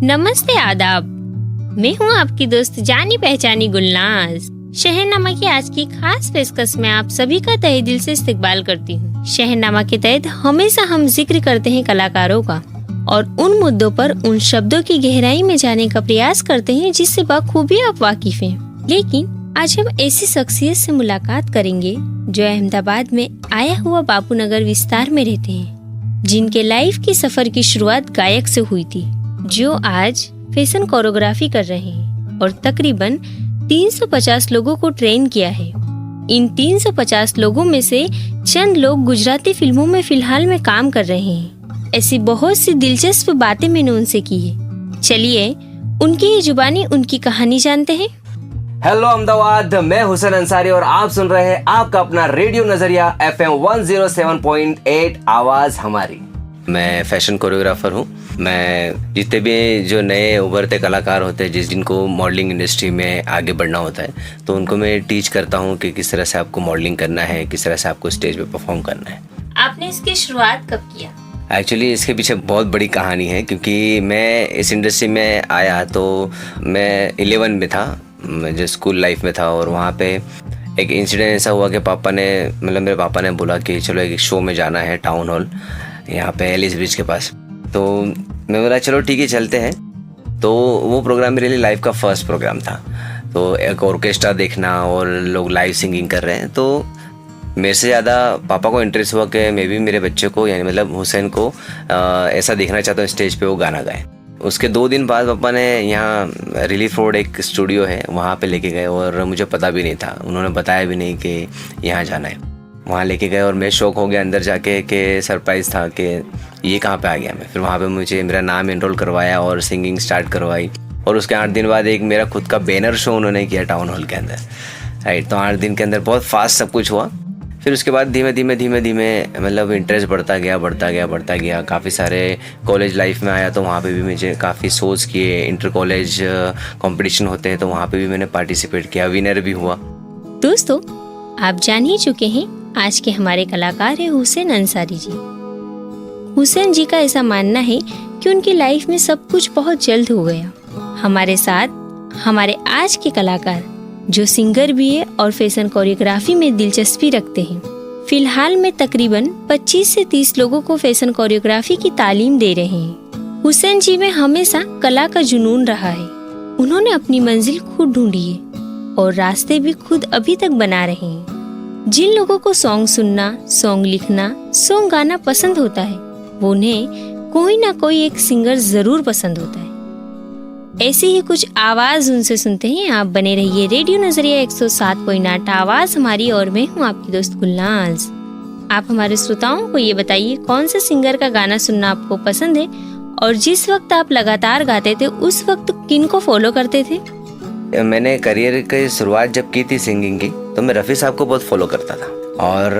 नमस्ते, आदाब। मैं हूँ आपकी दोस्त जानी पहचानी गुलनाज। शहरनामा की आज की खास पेशकश में आप सभी का तहे दिल से इस्तकबाल करती हूँ। शहरनामा के तहत हमेशा हम जिक्र करते हैं कलाकारों का और उन मुद्दों पर उन शब्दों की गहराई में जाने का प्रयास करते हैं जिससे बखूबी आप वाकिफ हैं। लेकिन आज हम ऐसी शख्सियत से मुलाकात करेंगे जो अहमदाबाद में आया हुआ बापू नगर विस्तार में रहते हैं, जिनके लाइफ की सफर की शुरुआत गायक से हुई थी, जो आज फैशन कोरियोग्राफी कर रहे हैं और तकरीबन 350 लोगों को ट्रेन किया है। इन 350 लोगों में से चंद लोग गुजराती फिल्मों में फिलहाल में काम कर रहे हैं। ऐसी बहुत सी दिलचस्प बातें मैंने उनसे की है। चलिए उनकी ही जुबानी उनकी कहानी जानते हैं। हेलो अहमदाबाद, मैं हुसैन अंसारी और आप सुन रहे हैं आपका अपना रेडियो नजरिया FM 107.8 आवाज हमारी। मैं फैशन कोरियोग्राफर हूँ। मैं जितने भी जो नए उभरते कलाकार होते हैं, जिनको मॉडलिंग इंडस्ट्री में आगे बढ़ना होता है, तो उनको मैं टीच करता हूँ कि किस तरह से आपको मॉडलिंग करना है, किस तरह से आपको स्टेज पे परफॉर्म करना है। आपने इसकी शुरुआत कब किया? एक्चुअली इसके पीछे बहुत बड़ी कहानी है, क्योंकि मैं इस इंडस्ट्री में आया तो मैं 11 में था, जो स्कूल लाइफ में था, और वहाँ पे एक इंसिडेंट ऐसा हुआ कि मेरे पापा ने बोला कि चलो एक शो में जाना है, टाउन हॉल यहाँ पे एलिस ब्रिज के पास। तो मैं बोला चलो ठीक है चलते हैं। तो वो प्रोग्राम मेरे लिए लाइफ का फर्स्ट प्रोग्राम था। तो एक ऑर्केस्ट्रा देखना और लोग लाइव सिंगिंग कर रहे हैं, तो मेरे से ज़्यादा पापा को इंटरेस्ट हुआ कि मैं भी मेरे बच्चे को हुसैन को ऐसा देखना चाहता हूँ स्टेज पे वो गाना गाए। उसके 2 दिन बाद पापा ने यहाँ रिलीफ रोड एक स्टूडियो है वहाँ पे लेके गए, और मुझे पता भी नहीं था, उन्होंने बताया भी नहीं कि यहाँ जाना है। वहाँ लेके गए और मैं शौक हो गया अंदर जाके कि सरप्राइज़ था कि ये कहाँ पे आ गया मैं। फिर वहाँ पे मुझे मेरा नाम एनरोल करवाया और सिंगिंग स्टार्ट करवाई, और उसके 8 दिन बाद एक मेरा खुद का बैनर शो उन्होंने किया टाउन हॉल के अंदर, राइट। तो 8 दिन के अंदर बहुत फास्ट सब कुछ हुआ। फिर उसके बाद धीमे धीमे इंटरेस्ट बढ़ता गया। काफ़ी सारे कॉलेज लाइफ में आया तो वहाँ पे भी मुझे काफ़ी शोज किए। इंटर कॉलेज कंपटीशन होते हैं तो वहाँ पे भी मैंने पार्टिसिपेट किया, विनर भी हुआ। दोस्तों, आप जान ही चुके हैं आज के हमारे कलाकार है हुसैन अंसारी जी। हुसैन जी का ऐसा मानना है कि उनकी लाइफ में सब कुछ बहुत जल्द हो गया। हमारे साथ हमारे आज के कलाकार जो सिंगर भी है और फैशन कोरियोग्राफी में दिलचस्पी रखते हैं। फिलहाल में तकरीबन 25 से 30 लोगों को फैशन कोरियोग्राफी की तालीम दे रहे हैं। हुसैन जी में हमेशा कला का जुनून रहा है। उन्होंने अपनी मंजिल खुद ढूंढी है और रास्ते भी खुद अभी तक बना रहे हैं। जिन लोगों को सॉन्ग सुनना, सॉन्ग लिखना, सॉन्ग गाना पसंद होता है, वो उन्हें कोई ना कोई एक सिंगर जरूर पसंद होता है। ऐसी ही कुछ आवाज उनसे सुनते हैं। आप बने रहिए रेडियो नजरिया 107.8 आवाज हमारी, और मैं हूँ आपकी दोस्त गुलनाज। आप हमारे श्रोताओं को ये बताइए कौन से सिंगर का गाना सुनना आपको पसंद है, और जिस वक्त आप लगातार गाते थे उस वक्त किन को फॉलो करते थे? मैंने करियर की शुरुआत जब की थी सिंगिंग की, तो मैं रफ़ी साहब को बहुत फॉलो करता था। और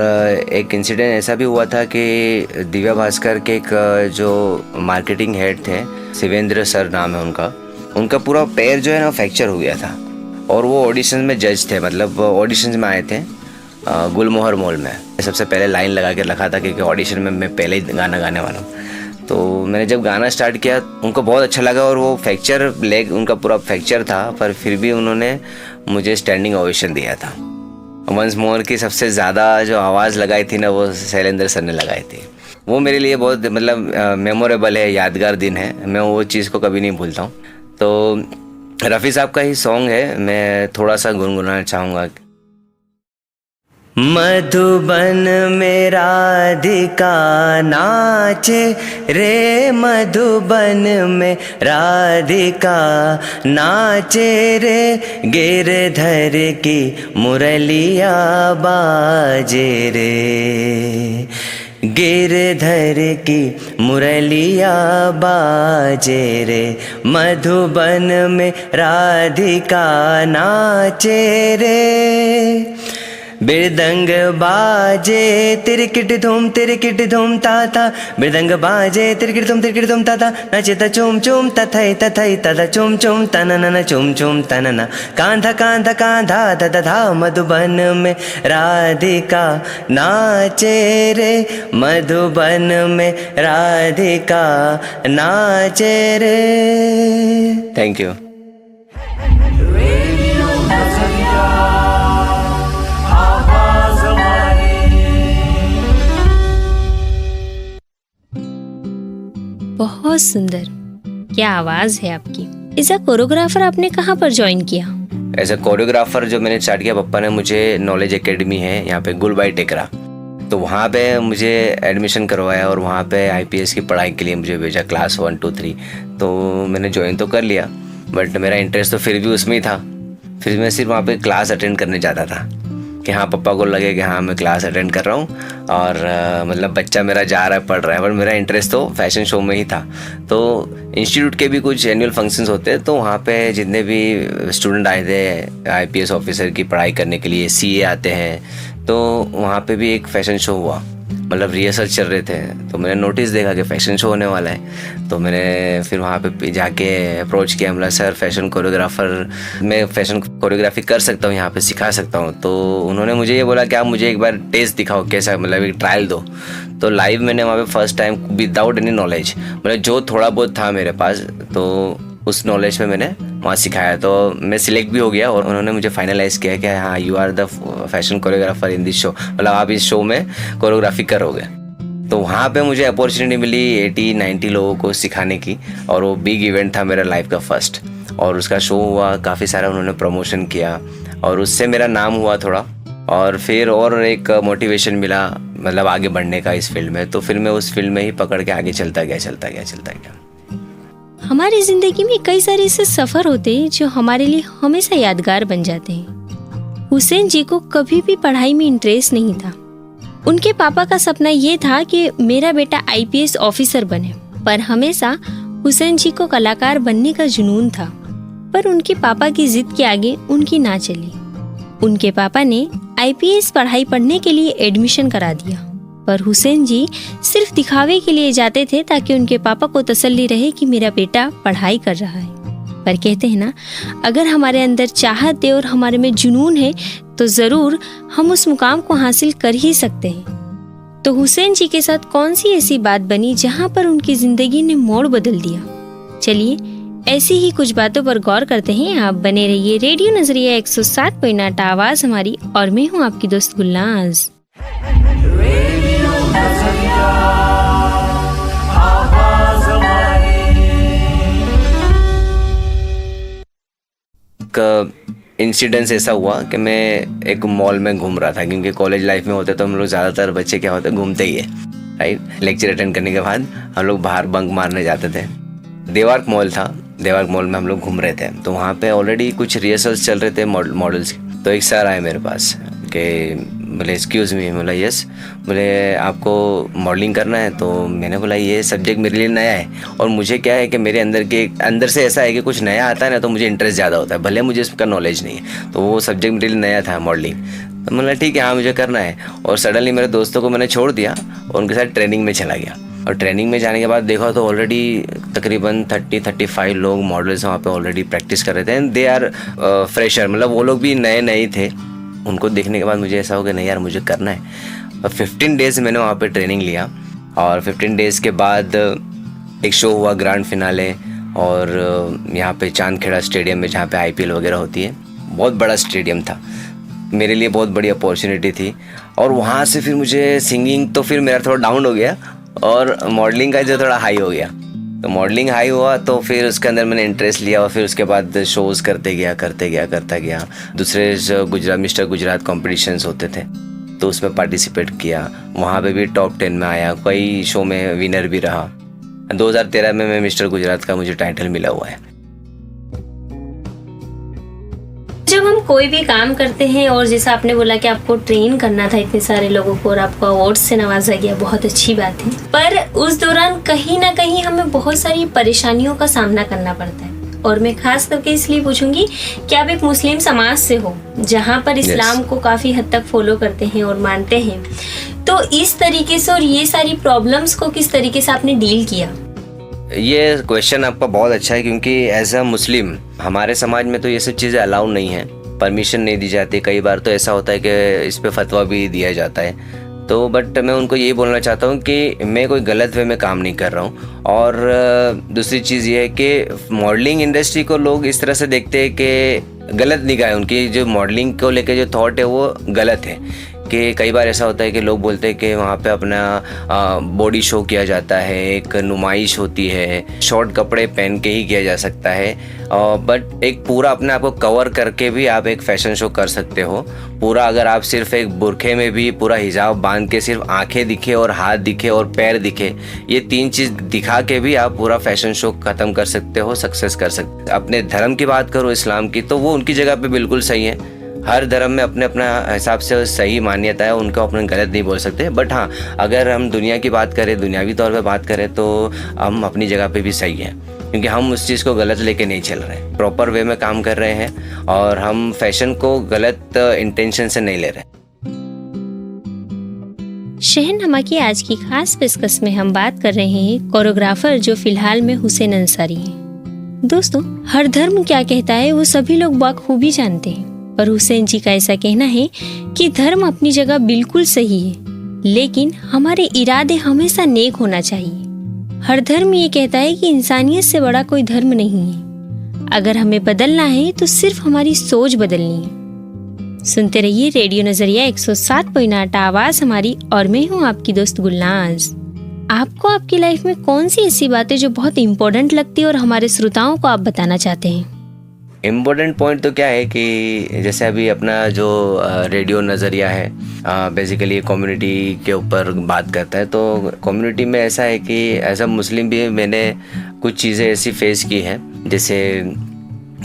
एक इंसिडेंट ऐसा भी हुआ था कि दिव्या भास्कर के एक जो मार्केटिंग हेड थे, शिवेंद्र सर नाम है उनका पूरा पैर जो है ना फ्रैक्चर हो गया था, और वो ऑडिशन में जज थे, ऑडिशन में आए थे गुलमोहर मॉल में। सबसे पहले लाइन लगा के रखा था क्योंकि ऑडिशन में मैं पहले ही गाना गाने वाला हूँ। तो मैंने जब गाना स्टार्ट किया उनको बहुत अच्छा लगा, और वो फ्रैक्चर लेग उनका पूरा फ्रैक्चर था, पर फिर भी उन्होंने मुझे स्टैंडिंग ओवेशन दिया था। वंस मोर की सबसे ज़्यादा जो आवाज़ लगाई थी ना, वो शैलेंद्र सर ने लगाई थी। वो मेरे लिए बहुत मेमोरेबल है, यादगार दिन है। मैं वो चीज़ को कभी नहीं भूलता हूँ। तो रफ़ी साहब का ही सॉन्ग है, मैं थोड़ा सा गुनगुनाना चाहूँगा। मधुबन में राधिका नाचे रे, मधुबन में राधिका नाचे रे, गिरधर की मुरलिया बाजे रे, गिरधर की मुरलिया बाजे रे, मधुबन में राधिका नाचे रे। मृदंग बाजे तिरकिट धूम ताता, मृदंग बाजे तिरकिट धूम ताता, नचता चुम चुम तथई तथई तदा चुम चुम तननन चुम चुम तनना, कांधा कांधा कांधा दधा मधुबन में राधिका नाचे रे, मधुबन में राधिका नाचे रे। Thank you. बहुत सुंदर, क्या आवाज है आपकी। एज अ कोरियोग्राफर आपने कहाँ पर ज्वाइन किया? एज अ कोरियोग्राफर जो मैंने स्टार्ट किया, पापा ने मुझे नॉलेज एकेडमी है यहाँ पे गुलबाई टेकरा, तो वहाँ पे मुझे एडमिशन करवाया और वहाँ पे IPS की पढ़ाई के लिए मुझे भेजा, क्लास 1, 2, 3। तो मैंने ज्वाइन तो कर लिया, बट मेरा इंटरेस्ट तो फिर भी उसमें ही था। फिर मैं सिर्फ वहाँ पे क्लास अटेंड करने जाता था कि हाँ, पापा को लगे कि हाँ मैं क्लास अटेंड कर रहा हूँ और मतलब बच्चा मेरा जा रहा है, पढ़ रहा है, पर मेरा इंटरेस्ट तो फैशन शो में ही था। तो इंस्टीट्यूट के भी कुछ एनुअल फंक्शंस होते हैं, तो वहाँ पे जितने भी स्टूडेंट आए थे IPS ऑफिसर की पढ़ाई करने के लिए, CA आते हैं, तो वहाँ पे भी एक फ़ैशन शो हुआ, मतलब रिहर्सल चल रहे थे। तो मैंने नोटिस देखा कि फ़ैशन शो होने वाला है, तो मैंने फिर वहाँ पे जाके अप्रोच किया, मतलब सर फैशन कोरियोग्राफर, मैं फ़ैशन कोरियोग्राफी कर सकता हूँ, यहाँ पे सिखा सकता हूँ। तो उन्होंने मुझे ये बोला कि आप मुझे एक बार टेस्ट दिखाओ कैसा, मतलब एक ट्रायल दो। तो लाइव मैंने वहाँ पे first time without any knowledge, मतलब जो थोड़ा बहुत था मेरे पास, तो उस नॉलेज में मैंने वहाँ सिखाया। तो मैं सिलेक्ट भी हो गया और उन्होंने मुझे फाइनलाइज़ किया कि हाँ, you are the fashion choreographer in this show, मतलब आप इस शो में कोरियोग्राफी करोगे। तो वहाँ पे मुझे अपॉर्चुनिटी मिली 80-90 लोगों को सिखाने की, और वो बिग इवेंट था मेरा लाइफ का फर्स्ट, और उसका शो हुआ, काफ़ी सारा उन्होंने प्रमोशन किया और उससे मेरा नाम हुआ थोड़ा, और फिर और एक मोटिवेशन मिला मतलब आगे बढ़ने का इस फील्ड में। तो फिर मैं उस फील्ड में ही पकड़ के आगे चलता गया। हमारी जिंदगी में कई सारे ऐसे सफर होते हैं जो हमारे लिए हमेशा यादगार बन जाते हैं। हुसैन जी को कभी भी पढ़ाई में इंटरेस्ट नहीं था। उनके पापा का सपना ये था कि मेरा बेटा IPS ऑफिसर बने, पर हमेशा हुसैन जी को कलाकार बनने का जुनून था। पर उनके पापा की जिद के आगे उनकी ना चली। उनके पापा ने IPS पढ़ाई पढ़ने के लिए एडमिशन करा दिया, पर हुसैन जी सिर्फ दिखावे के लिए जाते थे ताकि उनके पापा को तसल्ली रहे कि मेरा बेटा पढ़ाई कर रहा है। पर कहते हैं ना, अगर हमारे अंदर चाहत है और हमारे में जुनून है तो जरूर हम उस मुकाम को हासिल कर ही सकते हैं। तो हुसैन जी के साथ कौन सी ऐसी बात बनी जहां पर उनकी जिंदगी ने मोड़ बदल दिया? चलिए ऐसी ही कुछ बातों पर गौर करते हैं। आप बने रहिए रेडियो नजरिया 107.8 आवाज हमारी, और मैं हूँ आपकी दोस्त गुलनाज। इंसिडेंस ऐसा हुआ कि मैं एक मॉल में घूम रहा था, क्योंकि कॉलेज लाइफ में होते तो हम लोग ज़्यादातर बच्चे क्या होते घूमते ही है, राइट। लेक्चर अटेंड करने के बाद हम लोग बाहर बंक मारने जाते थे। देवार्क मॉल था, देवार्क मॉल में हम लोग घूम रहे थे, तो वहाँ पे ऑलरेडी कुछ रिहर्सल्स चल रहे थे मॉडल्स के। तो एक सर आए मेरे पास कि बोले एक्सक्यूज़ मी, बोला यस, बोले आपको मॉडलिंग करना है? तो मैंने बोला ये सब्जेक्ट मेरे लिए नया है, और मुझे क्या है कि मेरे अंदर से ऐसा है कि कुछ नया आता है ना तो मुझे इंटरेस्ट ज़्यादा होता है, भले मुझे इसका नॉलेज नहीं है। तो वो सब्जेक्ट मेरे लिए नया था, मॉडलिंग। तो बोला ठीक है, हाँ मुझे करना है। और सडनली मेरे दोस्तों को मैंने छोड़ दिया और उनके साथ ट्रेनिंग में चला गया। और ट्रेनिंग में जाने के बाद देखा तो ऑलरेडी तकरीबन 30-35 लोग मॉडल्स वहाँ पे ऑलरेडी प्रैक्टिस कर रहे थे, एंड दे आर फ्रेशर, मतलब वो लोग भी नए थे। उनको देखने के बाद मुझे ऐसा हो गया नहीं यार मुझे करना है। और 15 डेज़ मैंने वहाँ पे ट्रेनिंग लिया, और 15 डेज़ के बाद एक शो हुआ ग्रैंड फिनाले, और यहाँ पे चांदखेड़ा स्टेडियम में जहाँ पे IPL वगैरह होती है, बहुत बड़ा स्टेडियम था, मेरे लिए बहुत बड़ी अपॉर्चुनिटी थी। और वहाँ से फिर मुझे सिंगिंग तो फिर मेरा थोड़ा डाउन हो गया, और मॉडलिंग का जो थोड़ा हाई हो गया। तो मॉडलिंग हाई हुआ तो फिर उसके अंदर मैंने इंटरेस्ट लिया, और फिर उसके बाद शोज़ करता गया। दूसरे मिस्टर गुजरात कॉम्पिटिशन्स होते थे तो उसमें पार्टिसिपेट किया, वहाँ पे भी टॉप 10 में आया, कई शो में विनर भी रहा। 2013 में मैं मिस्टर गुजरात का मुझे टाइटल मिला हुआ है। जब हम कोई भी काम करते हैं, और जैसा आपने बोला कि आपको ट्रेन करना था इतने सारे लोगों को और आपको अवार्ड से नवाजा गया, बहुत अच्छी बात है। पर उस दौरान कहीं ना कहीं हमें बहुत सारी परेशानियों का सामना करना पड़ता है। और मैं खास करके इसलिए पूछूंगी कि आप एक मुस्लिम समाज से हो जहाँ पर इस्लाम को काफ़ी हद तक फॉलो करते हैं और मानते हैं, तो इस तरीके से और ये सारी प्रॉब्लम्स को किस तरीके से आपने डील किया? ये क्वेश्चन आपका बहुत अच्छा है, क्योंकि एज अ मुस्लिम हमारे समाज में तो ये सब चीज़ें अलाउ नहीं है, परमिशन नहीं दी जाती। कई बार तो ऐसा होता है कि इस पे फतवा भी दिया जाता है। तो बट मैं उनको ये बोलना चाहता हूँ कि मैं कोई गलत वे में काम नहीं कर रहा हूँ। और दूसरी चीज़ ये है कि मॉडलिंग इंडस्ट्री को लोग इस तरह से देखते हैं कि गलत निगाह है, उनकी जो मॉडलिंग को लेके जो थॉट है वो गलत है। कि कई बार ऐसा होता है कि लोग बोलते हैं कि वहाँ पे अपना बॉडी शो किया जाता है, एक नुमाइश होती है, शॉर्ट कपड़े पहन के ही किया जा सकता है, बट एक पूरा अपने आप को कवर करके भी आप एक फैशन शो कर सकते हो। पूरा अगर आप सिर्फ एक बुरखे में भी पूरा हिजाब बांध के सिर्फ आंखें दिखे और हाथ दिखे और पैर दिखे, ये 3 चीज़ दिखा के भी आप पूरा फैशन शो ख़त्म कर सकते हो, सक्सेस कर सकते हो। अपने धर्म की बात करो, इस्लाम की, तो वो उनकी जगह पे बिल्कुल सही है। हर धर्म में अपने अपना हिसाब से सही मान्यता है, उनको अपने गलत नहीं बोल सकते। बट हाँ, अगर हम दुनिया की बात करें, दुनियावी तौर पे बात करें, तो हम अपनी जगह पे भी सही हैं, क्योंकि हम उस चीज़ को गलत लेके नहीं चल रहे, प्रॉपर वे में काम कर रहे हैं और हम फैशन को गलत इंटेंशन से नहीं ले रहे। शहनामा की आज की खास पेशकश में हम बात कर रहे हैं कोरियोग्राफर जो फिलहाल में हुसैन अंसारी हैं। दोस्तों, हर धर्म क्या कहता है वो सभी लोग बखूबी जानते हैं, पर हुसैन जी का ऐसा कहना है कि धर्म अपनी जगह बिल्कुल सही है, लेकिन हमारे इरादे हमेशा नेक होना चाहिए। हर धर्म ये कहता है कि इंसानियत से बड़ा कोई धर्म नहीं है। अगर हमें बदलना है तो सिर्फ हमारी सोच बदलनी है। सुनते रहिए रेडियो नजरिया 107.8 आवाज हमारी, और मैं हूँ आपकी दोस्त गुलनाज। आपको आपकी लाइफ में कौन सी ऐसी बातें जो बहुत इम्पोर्टेंट लगती है और हमारे श्रोताओं को आप बताना चाहते हैं? इम्पोर्टेंट पॉइंट तो क्या है कि जैसे अभी अपना जो रेडियो नज़रिया है बेसिकली कम्युनिटी के ऊपर बात करता है। तो कम्युनिटी में ऐसा है कि एज अ मुस्लिम भी मैंने कुछ चीज़ें ऐसी फेस की हैं, जैसे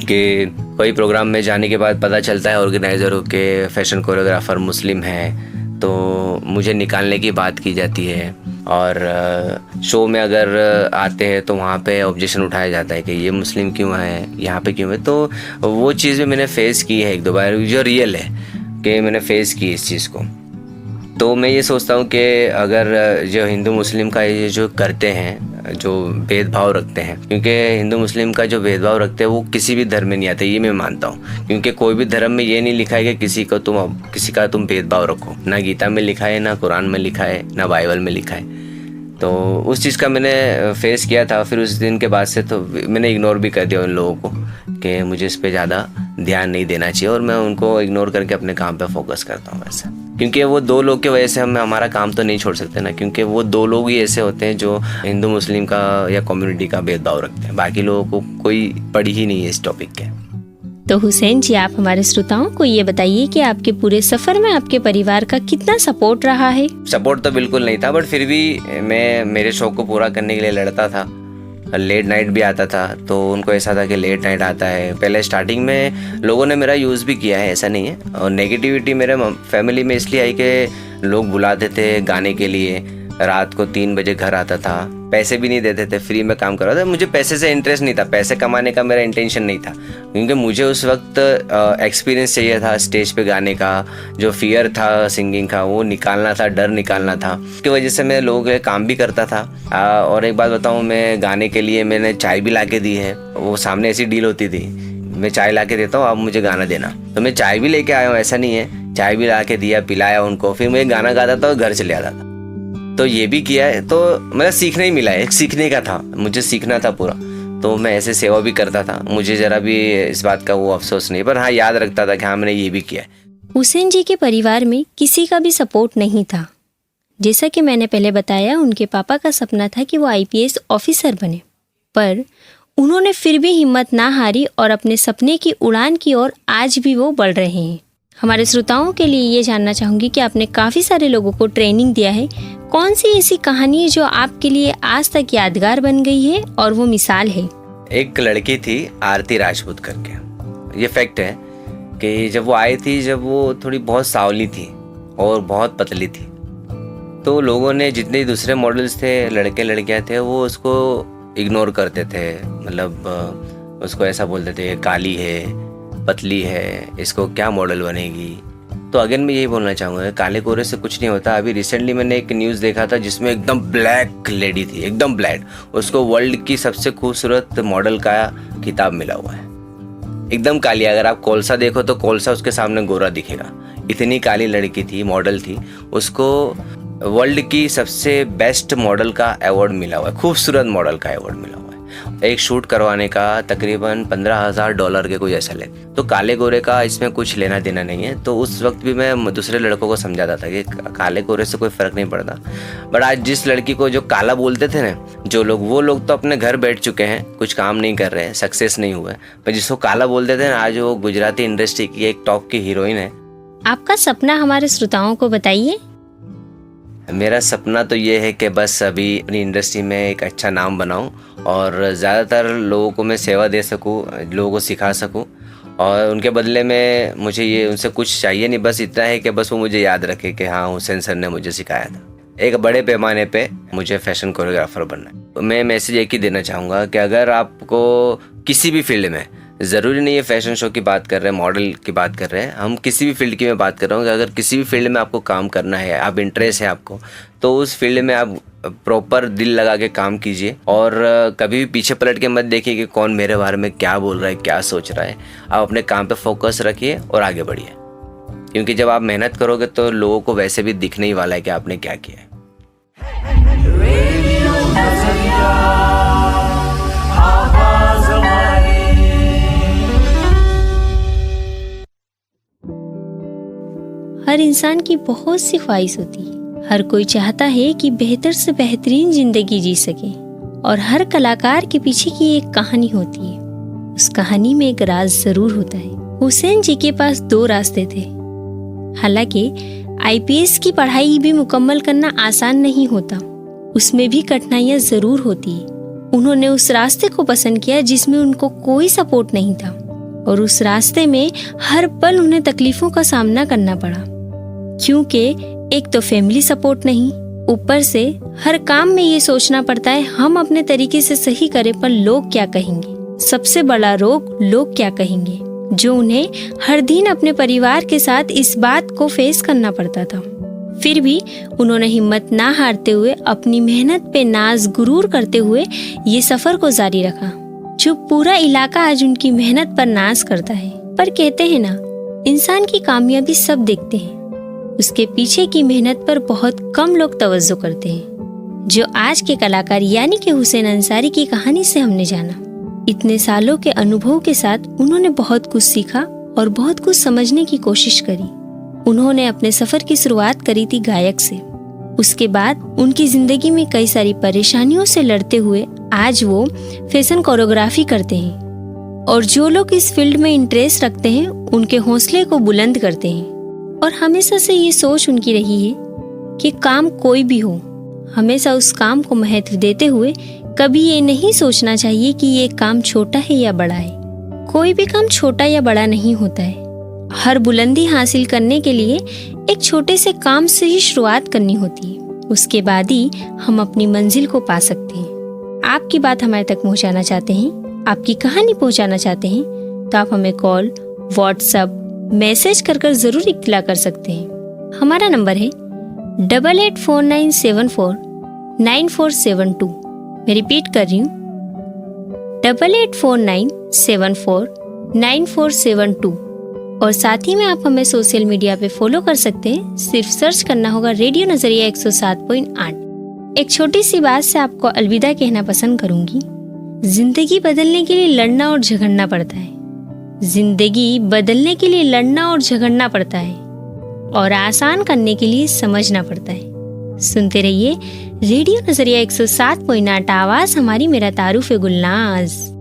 कि कोई प्रोग्राम में जाने के बाद पता चलता है ऑर्गेनाइज़र के फैशन कोरियोग्राफर मुस्लिम है, तो मुझे निकालने की बात की जाती है। और शो में अगर आते हैं तो वहाँ पे ऑब्जेक्शन उठाया जाता है कि ये मुस्लिम क्यों है, यहाँ पे क्यों है। तो वो चीज़ भी मैंने फेस की है 1-2 बार, जो रियल है कि मैंने फेस की इस चीज़ को। तो मैं ये सोचता हूँ कि अगर जो हिंदू मुस्लिम का ये जो करते हैं, जो भेदभाव रखते हैं, क्योंकि हिंदू मुस्लिम का जो भेदभाव रखते हैं वो किसी भी धर्म में नहीं आता, ये मैं मानता हूँ। क्योंकि कोई भी धर्म में ये नहीं लिखा है कि किसी का तुम भेदभाव रखो, ना गीता में लिखा है, ना कुरान में लिखा है, ना बाइबल में लिखा है। तो उस चीज़ का मैंने फेस किया था। फिर उस दिन के बाद से तो मैंने इग्नोर भी कर दिया उन लोगों को कि मुझे इस पे ज़्यादा ध्यान नहीं देना चाहिए, और मैं उनको इग्नोर करके अपने काम पे फोकस करता हूँ वैसे। क्योंकि वो 2 लोग की वजह से हम हमारा काम तो नहीं छोड़ सकते ना, क्योंकि वो 2 लोग ही ऐसे होते हैं जो हिंदू मुस्लिम का या कम्युनिटी का भेदभाव रखते हैं। बाकी लोगों को कोई पड़ी ही नहीं है इस टॉपिक के। तो हुसैन जी, आप हमारे श्रोताओं को ये बताइए कि आपके पूरे सफर में आपके परिवार का कितना सपोर्ट रहा है? सपोर्ट तो बिल्कुल नहीं था, बट फिर भी मैं मेरे शौक को पूरा करने के लिए लड़ता था। लेट नाइट भी आता था, तो उनको ऐसा था कि लेट नाइट आता है। पहले स्टार्टिंग में लोगों ने मेरा यूज़ भी किया है, ऐसा नहीं है। और नेगेटिविटी मेरे फैमिली में इसलिए आई कि लोग बुलाते थे गाने के लिए, रात को 3 बजे घर आता था, पैसे भी नहीं देते थे, फ्री में काम कर रहा था। मुझे पैसे से इंटरेस्ट नहीं था, पैसे कमाने का मेरा इंटेंशन नहीं था, क्योंकि मुझे उस वक्त एक्सपीरियंस चाहिए था स्टेज पे गाने का। जो फियर था सिंगिंग का वो निकालना था, डर निकालना था। उसकी वजह से मैं लोगों के काम भी करता था। और एक बात बताऊँ, मैं गाने के लिए मैंने चाय भी ला के दी है। वो सामने ऐसी डील होती थी, मैं चाय ला के देता हूँ, आप मुझे गाना देना, तो मैं चाय भी लेके आया हूँ, ऐसा नहीं है। चाय भी ला के दिया, पिलाया उनको, फिर मैं गाना गाता था और घर चले आता था। तो ये भी किया है। तो मेरा सीखने ही मिला है, एक सीखने का था, मुझे सीखना था पूरा। तो मैं ऐसे सेवा भी करता था, मुझे ज़रा भी इस बात का वो अफसोस नहीं, पर हाँ याद रखता था कि हाँ मैंने ये भी किया है। हुसैन जी के परिवार में किसी का भी सपोर्ट नहीं था। जैसा कि मैंने पहले बताया, उनके पापा का सपना था कि वो IPS ऑफिसर बने, पर उन्होंने फिर भी हिम्मत ना हारी और अपने सपने की उड़ान की ओर आज भी वो बढ़ रहे हैं। हमारे श्रोताओं के लिए ये जानना चाहूँगी कि आपने काफ़ी सारे लोगों को ट्रेनिंग दिया है, कौन सी ऐसी कहानी है जो आपके लिए आज तक यादगार बन गई है और वो मिसाल है? एक लड़की थी आरती राजपूत करके, ये फैक्ट है कि जब वो आई थी, जब वो थोड़ी बहुत सांवली थी और बहुत पतली थी, तो लोगों ने, जितने दूसरे मॉडल्स थे, लड़के लड़कियां थे, वो उसको इग्नोर करते थे। मतलब उसको ऐसा बोलते थे काली है, पतली है, इसको क्या मॉडल बनेगी। तो अगेन मैं यही बोलना चाहूँगा, काले गोरे से कुछ नहीं होता। अभी रिसेंटली मैंने एक न्यूज़ देखा था जिसमें एकदम ब्लैक लेडी थी, एकदम ब्लैक, उसको वर्ल्ड की सबसे खूबसूरत मॉडल का खिताब मिला हुआ है। एकदम काली, अगर आप कोलसा देखो तो कोलसा उसके सामने गोरा दिखेगा। इतनी काली लड़की थी, मॉडल थी, उसको वर्ल्ड की सबसे बेस्ट मॉडल का अवार्ड मिला हुआ है, खूबसूरत मॉडल का अवार्ड मिला हुआ है। एक शूट करवाने का तकरीबन $15,000 के कोई ऐसा ले। तो काले गोरे का इसमें कुछ लेना देना नहीं है। तो उस वक्त भी मैं दूसरे लड़कों को समझाता था कि काले गोरे से कोई फ़र्क नहीं पड़ता। बट आज जिस लड़की को जो काला बोलते थे ना जो लोग, वो लोग तो अपने घर बैठ चुके हैं, कुछ काम नहीं कर रहे हैं, सक्सेस नहीं हुआ है। पर जिसको काला बोलते थे ना, आज वो गुजराती इंडस्ट्री की एक टॉप की हीरोइन है। आपका सपना हमारे श्रोताओं को बताइए। मेरा सपना तो ये है कि बस अभी अपनी इंडस्ट्री में एक अच्छा नाम बनाऊं और ज़्यादातर लोगों को मैं सेवा दे सकूं, लोगों को सिखा सकूं, और उनके बदले में मुझे ये उनसे कुछ चाहिए नहीं, बस इतना है कि बस वो मुझे याद रखे कि हाँ, हुसैन सर ने मुझे सिखाया था। एक बड़े पैमाने पे मुझे फैशन कोरियोग्राफर बनना है। तो मैं मैसेज एक ही देना चाहूँगा कि अगर आपको किसी भी फील्ड में, ज़रूरी नहीं है फैशन शो की बात कर रहे हैं, मॉडल की बात कर रहे हैं, हम किसी भी फील्ड की मैं बात कर रहा हूँ कि अगर किसी भी फील्ड में आपको काम करना है, आप इंटरेस्ट है आपको, तो उस फील्ड में आप प्रॉपर दिल लगा के काम कीजिए और कभी भी पीछे पलट के मत देखिए कि कौन मेरे बारे में क्या बोल रहा है, क्या सोच रहा है। आप अपने काम पे फोकस रखिए और आगे बढ़िए, क्योंकि जब आप मेहनत करोगे तो लोगों को वैसे भी दिखने ही वाला है कि आपने क्या किया है। हर इंसान की बहुत सी ख्वाहिश होती है। हर कोई चाहता है कि बेहतर से बेहतरीन जिंदगी जी सके, और हर कलाकार के पीछे की एक कहानी होती है। उस कहानी में एक राज जरूर होता है। हुसैन जी के पास 2 रास्ते थे। हालांकि IPS की पढ़ाई भी मुकम्मल करना आसान नहीं होता, उसमें भी कठिनाइयां जरूर होती है। उन्होंने उस रास्ते को पसंद किया जिसमें उनको कोई सपोर्ट नहीं था, और उस रास्ते में हर पल उन्हें तकलीफों का सामना करना पड़ा, क्योंकि एक तो फैमिली सपोर्ट नहीं, ऊपर से हर काम में ये सोचना पड़ता है हम अपने तरीके से सही करें पर लोग क्या कहेंगे। सबसे बड़ा रोग लोग क्या कहेंगे, जो उन्हें हर दिन अपने परिवार के साथ इस बात को फेस करना पड़ता था। फिर भी उन्होंने हिम्मत ना हारते हुए, अपनी मेहनत पे नाज गुरूर करते हुए ये सफर को जारी रखा, जो पूरा इलाका आज उनकी मेहनत पर नाज करता है। पर कहते हैं ना, इंसान की कामयाबी सब देखते हैं, उसके पीछे की मेहनत पर बहुत कम लोग तवज्जो करते हैं। जो आज के कलाकार यानी कि हुसैन अंसारी की कहानी से हमने जाना, इतने सालों के अनुभव के साथ उन्होंने बहुत कुछ सीखा और बहुत कुछ समझने की कोशिश करी। उन्होंने अपने सफर की शुरुआत करी थी गायक से। उसके बाद उनकी जिंदगी में कई सारी परेशानियों से लड़ते हुए आज वो फैशन कोरियोग्राफी करते हैं, और जो लोग इस फील्ड में इंटरेस्ट रखते हैं उनके हौसले को बुलंद करते हैं। और हमेशा से ये सोच उनकी रही है कि काम कोई भी हो, हमेशा उस काम को महत्व देते हुए कभी ये नहीं सोचना चाहिए कि ये काम छोटा है या बड़ा है। कोई भी काम छोटा या बड़ा नहीं होता है। हर बुलंदी हासिल करने के लिए एक छोटे से काम से ही शुरुआत करनी होती है, उसके बाद ही हम अपनी मंजिल को पा सकते हैं। आपकी बात हमारे तक पहुंचाना चाहते हैं, आपकी कहानी पहुंचाना चाहते हैं, तो आप हमें कॉल, व्हाट्सएप, मैसेज कर जरूर इत्तला कर सकते हैं। हमारा नंबर है 8849749472। मैं रिपीट कर रही हूँ, 8849749472। और साथ ही में आप हमें सोशल मीडिया पे फॉलो कर सकते हैं। सिर्फ सर्च करना होगा रेडियो नजरिया 107.8। एक छोटी सी बात से आपको अलविदा कहना पसंद करूंगी। जिंदगी बदलने के लिए लड़ना और झगड़ना पड़ता है। जिंदगी बदलने के लिए लड़ना और झगड़ना पड़ता है, और आसान करने के लिए समझना पड़ता है। सुनते रहिए रेडियो नजरिया 107.8। आवाज हमारी, मेरा तारुफ है गुलनाज।